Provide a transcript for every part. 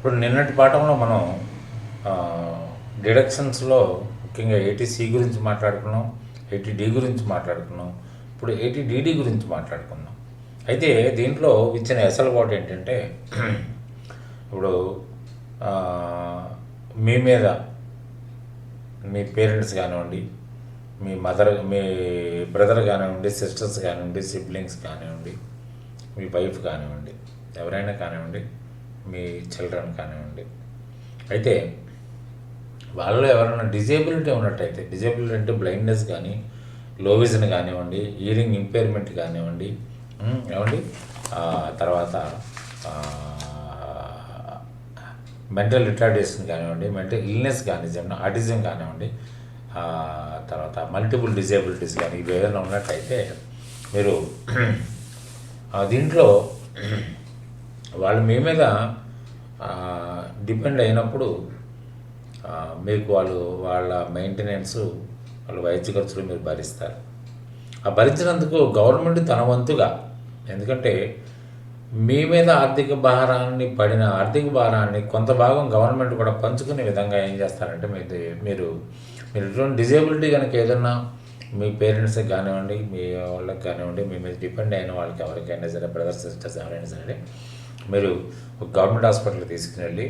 ఇప్పుడు నిన్నటి పాఠంలో మనం డిడక్షన్స్లో ముఖ్యంగా 80C గురించి మాట్లాడుకున్నాం, 80D గురించి మాట్లాడుకున్నాం, ఇప్పుడు 80DD గురించి మాట్లాడుకున్నాం. అయితే దీంట్లో ఇచ్చిన ఎసలుబాటు ఏంటంటే ఇప్పుడు మీ మీద మీ పేరెంట్స్ కానివ్వండి, మీ బ్రదర్ కానివ్వండి, సిస్టర్స్ కానివ్వండి, సిబ్లింగ్స్ కానివ్వండి, మీ వైఫ్ కానివ్వండి, ఎవరైనా కానివ్వండి, మీ చిల్డ్రన్ కానివ్వండి. అయితే వాళ్ళలో ఎవరైనా డిజేబిలిటీ ఉన్నట్టయితే, డిజేబిలిటీ అంటే బ్లైండ్నెస్ కానీ, లో విజన్ కానివ్వండి, హియరింగ్ ఇంపైర్మెంట్ కానివ్వండి, ఏమండి తర్వాత మెంటల్ రిటార్డేషన్ కానివ్వండి, మెంటల్ ఇల్నెస్ కానివ్వండి, ఆటిజం కానివ్వండి, తర్వాత మల్టిపుల్ డిజేబిలిటీస్ కానీ ఇవి ఏదైనా ఉన్నట్టయితే మీరు దీంట్లో వాళ్ళు మీ మీద డిపెండ్ అయినప్పుడు మీకు వాళ్ళ మెయింటెనెన్స్, వాళ్ళ వైద్య ఖర్చులు మీరు భరిస్తారు. ఆ భరించినందుకు గవర్నమెంట్ తన వంతుగా, ఎందుకంటే మీ మీద ఆర్థిక భారాన్ని కొంత భాగం గవర్నమెంట్ కూడా పంచుకునే విధంగా ఏం చేస్తారంటే మీరు ఇటువంటి డిజేబిలిటీ కనుక ఏదన్నా మీ పేరెంట్స్కి కానివ్వండి, మీ వాళ్ళకి కానివ్వండి, మీ మీద డిపెండ్ అయిన వాళ్ళకి ఎవరికైనా సరే, బ్రదర్స్ సిస్టర్స్ ఎవరైనా సరే, మీరు ఒక గవర్నమెంట్ హాస్పిటల్కి తీసుకుని వెళ్ళి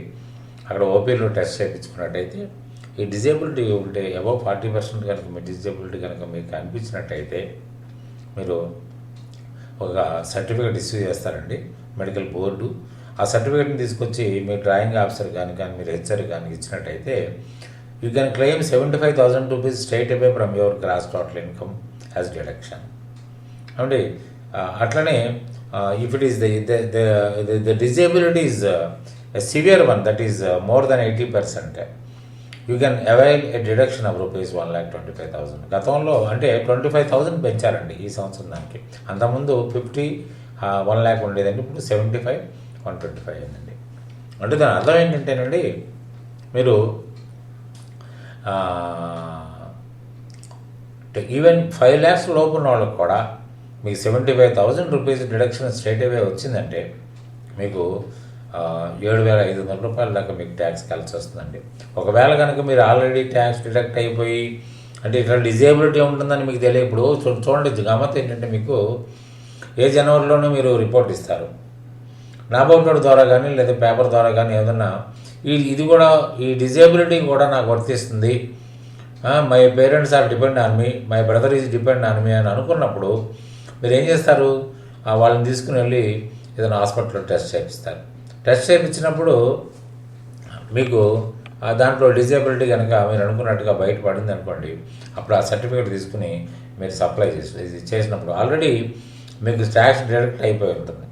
అక్కడ ఓపీలో టెస్ట్ చేయించుకున్నట్టయితే ఈ డిజేబిలిటీ ఉంటే అబౌవ్ 40% కనుక మీ డిజేబిలిటీ కనుక మీకు అనిపించినట్టయితే మీరు ఒక సర్టిఫికేట్ ఇష్యూ చేస్తారండి మెడికల్ బోర్డు. ఆ సర్టిఫికేట్ని తీసుకొచ్చి మీ డ్రాయింగ్ ఆఫీసర్ కానీ మీరు హెచ్ఆర్ కానీ ఇచ్చినట్టయితే you can claim 75,000 rupees straight away from your gross total income as deduction. అంటే అట్లనే if it is the disability is severe one, that is more than 80%, you can avail a deduction of rupees 1,25,000. గతంలో అంటే 25,000 పెంచారండి ఈ సంవత్సరం దానికి. అంతకుముందు 50, 1 lakh ఉండేదండి, ఇప్పుడు 75, 125 అయిందండి. అంటే దాని అర్థం ఏంటంటేనండి, మీరు ఈవెన్ 5 lakhs లోపు ఉన్న వాళ్ళకి కూడా మీకు 75,000 రూపీస్ డిడక్షన్ స్ట్రైట్ అవే వచ్చిందంటే మీకు 7,500 రూపాయల దాకా మీకు ట్యాక్స్ కలిసి వస్తుందండి. ఒకవేళ కనుక మీరు ఆల్రెడీ ట్యాక్స్ డిడక్ట్ అయిపోయి, అంటే ఇట్లా డిజేబిలిటీ ఉంటుందని మీకు తెలియదు. ఇప్పుడు చూడండి, గమ్మత్ ఏంటంటే మీకు ఏ జనవరిలోనూ మీరు రిపోర్ట్ ఇస్తారు, నాబోర్డ్ ద్వారా కానీ లేదా పేపర్ ద్వారా కానీ ఏదన్నా ఇది కూడా ఈ డిజేబిలిటీ కూడా నాకు వర్తిస్తుంది, my parents are depend on me, my brother is depend on me అని అనుకున్నప్పుడు మీరు ఏం చేస్తారు, వాళ్ళని తీసుకుని వెళ్ళి ఏదైనా హాస్పిటల్లో టెస్ట్ చేయిస్తారు. టెస్ట్ చేయించినప్పుడు మీకు దాంట్లో డిజేబిలిటీ కనుక మీరు అనుకున్నట్టుగా బయటపడింది అనుకోండి, అప్పుడు ఆ సర్టిఫికేట్ తీసుకుని మీరు సప్లై చేసినప్పుడు ఆల్రెడీ మీకు ట్యాక్స్ డిడక్ట్ అయిపోయి ఉంటుంది.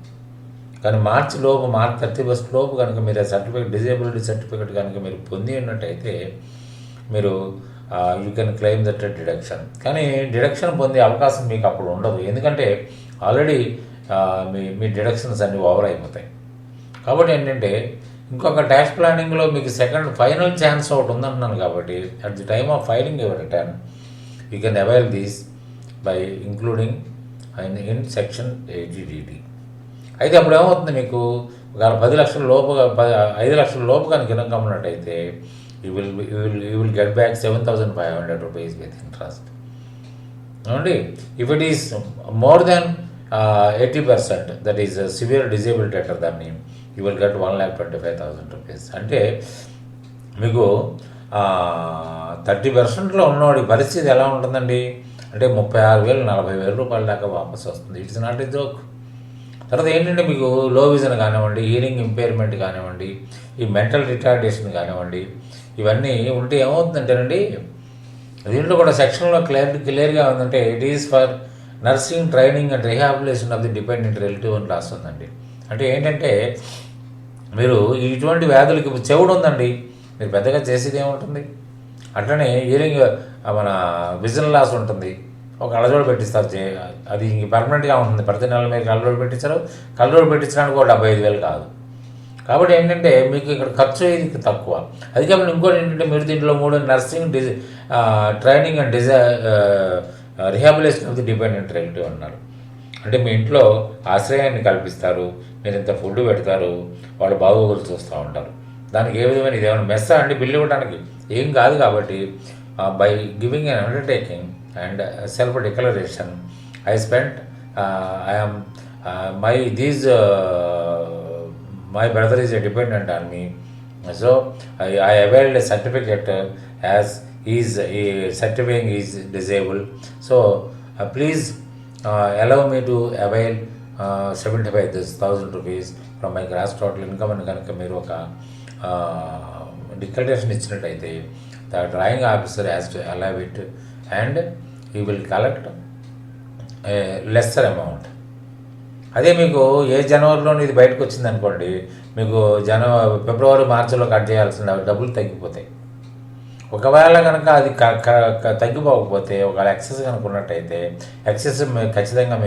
కానీ మార్చి 31 లోపు కనుక మీరు ఆ సర్టిఫికేట్, డిజేబిలిటీ సర్టిఫికేట్ కనుక మీరు పొంది ఉన్నట్టయితే మీరు you can claim that deduction. కానీ డిడక్షన్ పొందే అవకాశం మీకు అప్పుడు ఉండదు, ఎందుకంటే ఆల్రెడీ మీ డిడక్షన్స్ అన్నీ ఓవర్ అయిపోతాయి. కాబట్టి ఏంటంటే ఇంకొక ట్యాక్స్ ప్లానింగ్లో మీకు ఫైనల్ ఛాన్స్ ఒకటి ఉందంటున్నాను. కాబట్టి at the time of filing your return you can avail these by including in section 80DD. అయితే అప్పుడు ఏమవుతుంది, మీకు ఒక 10 లక్షల లోపు, 5 లక్షల లోపు కనుక ఇన్కమ్ ఉన్నట్టయితే you will get back 7,500 rupees with interest. ఏమండి, if it is more than 80%, that is severe disability అంటారు దాన్ని, యూ విల్ గెట్ 1,25,000 రూపీస్. అంటే మీకు 30%లో ఉన్నవాడి పరిస్థితి ఎలా ఉంటుందండి అంటే 36,000, 40,000 రూపాయల దాకా వాపసు వస్తుంది. It's not a joke. తర్వాత ఏంటంటే మీకు లో విజన్ కానివ్వండి, హియరింగ్ ఇంపైర్మెంట్ కానివ్వండి, ఈ మెంటల్ రిటార్డేషన్ కానివ్వండి, ఇవన్నీ ఉంటే ఏమవుతుందంటేనండి, దీంట్లో కూడా సెక్షన్లో క్లియర్గా ఉందంటే it is for nursing training and rehabilitation of the dependent relative అని రాస్తుందండి. అంటే ఏంటంటే మీరు ఇటువంటి వ్యాధులకి చెవుడు ఉందండి, మీరు పెద్దగా చేసేది ఏముంటుంది. అట్లనే హియరింగ్, మన విజన్ లాస్ ఉంటుంది, ఒక కళ్ళజోడు పెట్టిస్తారు, అది ఇంక పర్మనెంట్గా ఉంటుంది. ప్రతి నెల మీరు కళ్ళజోడు పెట్టించారు, కళ్ళజోడు పెట్టించడానికి కూడా 75,000 కాదు. కాబట్టి ఏంటంటే మీకు ఇక్కడ ఖర్చు ఇది తక్కువ. అది కాబట్టి ఇంకోటి ఏంటంటే మీరు దీంట్లో 3 nursing training and rehabilitation of the dependent relative అన్నారు. అంటే మీ ఇంట్లో ఆశ్రయాన్ని కల్పిస్తారు, మీరు ఇంత ఫుడ్ పెడతారు, వాళ్ళు బాగోగులు చూస్తూ ఉంటారు. దానికి ఏ విధమైన ఇదేమైనా మెస్సా అండి బిల్లు ఇవ్వడానికి? ఏం కాదు. కాబట్టి by giving an undertaking and self declaration I spent I'm my brother is a dependent on me, so I availed a certificate as his certifying is disabled. So please allow me to avail 75,000 rupees from my gross total income అని కనుక మీరు ఒక declaration ఇచ్చినట్టయితే the drawing officer has to allow it and he will collect lesser amount. అదే మీకు ఏ జనవరిలో ఇది బయటకు వచ్చింది అనుకోండి, మీకు ఫిబ్రవరి మార్చిలో కట్ చేయాల్సిన డబ్బులు తగ్గిపోతాయి. ఒకవేళ కనుక అది తగ్గిపోకపోతే ఒకవేళ ఎక్సెస్ కనుక ఉన్నట్టయితే ఎక్సెస్ ఖచ్చితంగా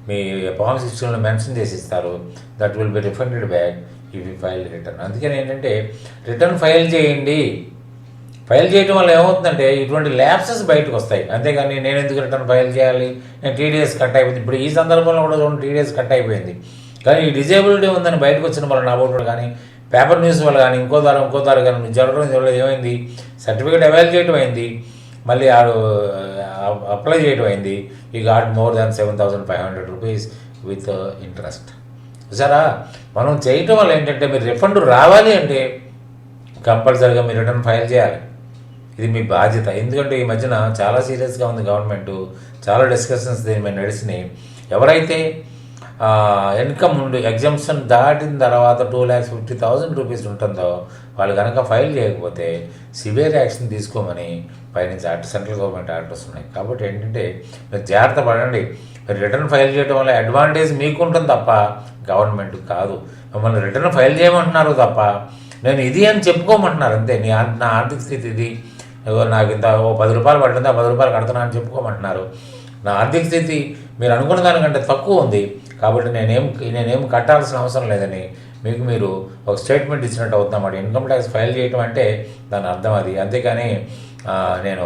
మీ ఫామ్ 16లో మెన్షన్ చేసి ఇస్తారు. That will be refunded back if you file return. అందుకని ఏంటంటే రిటర్న్ ఫైల్ చేయండి. ఫైల్ చేయడం వల్ల ఏమవుతుందంటే ఇటువంటి ల్యాప్సెస్ బయటకు వస్తాయి. అంతేగాని నేను ఎందుకు రిటర్న్ ఫైల్ చేయాలి, నేను టీడీఎస్ కట్ అయిపోయింది. ఇప్పుడు ఈ సందర్భంలో కూడా చూడండి, టీడీఎస్ కట్ అయిపోయింది. కానీ ఈ డిజేబిలిటీ ఉందని బయటకు వచ్చిన వల్ల నా బోర్డు కానీ పేపర్ న్యూస్ వల్ల కానీ ఇంకో ద్వారా కానీ జరగడం ఏమైంది, సర్టిఫికేట్ అవైల్ చేయడం అయింది, మళ్ళీ అప్లై చేయడం అయింది. ఈ got more than 7,500 rupees with interest. సరే, మనం చేయటం వల్ల ఏంటంటే మీరు రిఫండ్ రావాలి అంటే కంపల్సరీగా మీరు రిటర్న్ ఫైల్ చేయాలి. ఇది మీ బాధ్యత. ఎందుకంటే ఈ మధ్యన చాలా సీరియస్గా ఉంది గవర్నమెంట్, చాలా డిస్కషన్స్ దీని మీద నడిచినాయి. ఎవరైతే ఇన్కమ్ ఉండి ఎగ్జామ్షన్ దాటిన తర్వాత 2,50,000 రూపీస్ ఉంటుందో వాళ్ళు కనుక ఫైల్ చేయకపోతే సివియర్ యాక్షన్ తీసుకోమని పైనుంచి సెంట్రల్ గవర్నమెంట్ ఆర్డర్స్ ఉన్నాయి. కాబట్టి ఏంటంటే మీరు జాగ్రత్త పడండి. మీరు రిటర్న్ ఫైల్ చేయడం వల్ల అడ్వాంటేజ్ మీకు ఉంటుంది తప్ప గవర్నమెంట్ కాదు. మిమ్మల్ని రిటర్న్ ఫైల్ చేయమంటున్నారు తప్ప నేను ఇది అని చెప్పుకోమంటున్నారు అంతే. నా ఆర్థిక స్థితి ఇది, నాకు ఇంత 10 రూపాయలు పడుతుంది, 10 రూపాయలు కడుతున్నా అని చెప్పుకోమంటున్నారు. నా ఆర్థిక స్థితి మీరు అనుకున్న దానికంటే తక్కువ ఉంది కాబట్టి నేనేం కట్టాల్సిన అవసరం లేదని మీకు మీరు ఒక స్టేట్మెంట్ ఇచ్చినట్టు అవుతుందన్నమాట. ఇన్కమ్ ట్యాక్స్ ఫైల్ చేయటం అంటే దాని అర్థం అది. అంతేకాని నేను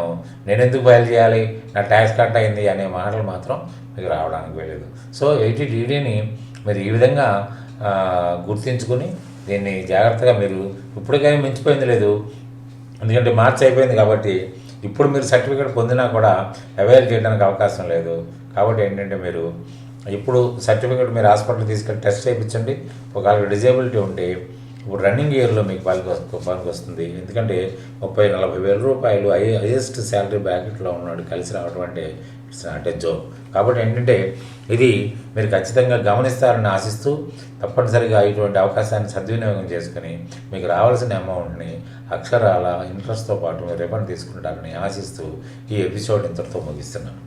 ఎందుకు ఫైల్ చేయాలి, నా ట్యాక్స్ కట్ అయింది అనే మాటలు మాత్రం మీకు రావడానికి వెళ్ళలేదు. సో 80DDని మీరు ఈ విధంగా గుర్తించుకుని దీన్ని జాగ్రత్తగా మీరు ఇప్పటికైనా మించిపోయింది లేదు. ఎందుకంటే మార్చి అయిపోయింది కాబట్టి ఇప్పుడు మీరు సర్టిఫికేట్ పొందినా కూడా అవైల్ చేయడానికి అవకాశం లేదు. కాబట్టి ఏంటంటే మీరు ఇప్పుడు సర్టిఫికేట్ మీరు హాస్పిటల్ తీసుకెళ్ళి టెస్ట్ చేయించండి. ఒకవేళ డిజేబిలిటీ ఉంటే ఇప్పుడు రన్నింగ్ ఇయర్లో మీకు పనికి వస్తుంది. ఎందుకంటే 30-40 వేల రూపాయలు హైయెస్ట్ శాలరీ బ్రాకెట్లో ఉన్నాడు కలిసి రావడం అంటే ఇట్స్ నాట్ ఏ జోక్. కాబట్టి ఏంటంటే ఇది మీరు ఖచ్చితంగా గమనిస్తారని ఆశిస్తూ తప్పనిసరిగా ఇటువంటి అవకాశాన్ని సద్వినియోగం చేసుకుని మీకు రావాల్సిన అమౌంట్ని అక్షరాల ఇంట్రెస్ట్తో పాటు మీరు రిఫండ్ తీసుకుంటారని ఆశిస్తూ ఈ ఎపిసోడ్ ఇంతటితో ముగిస్తున్నాను.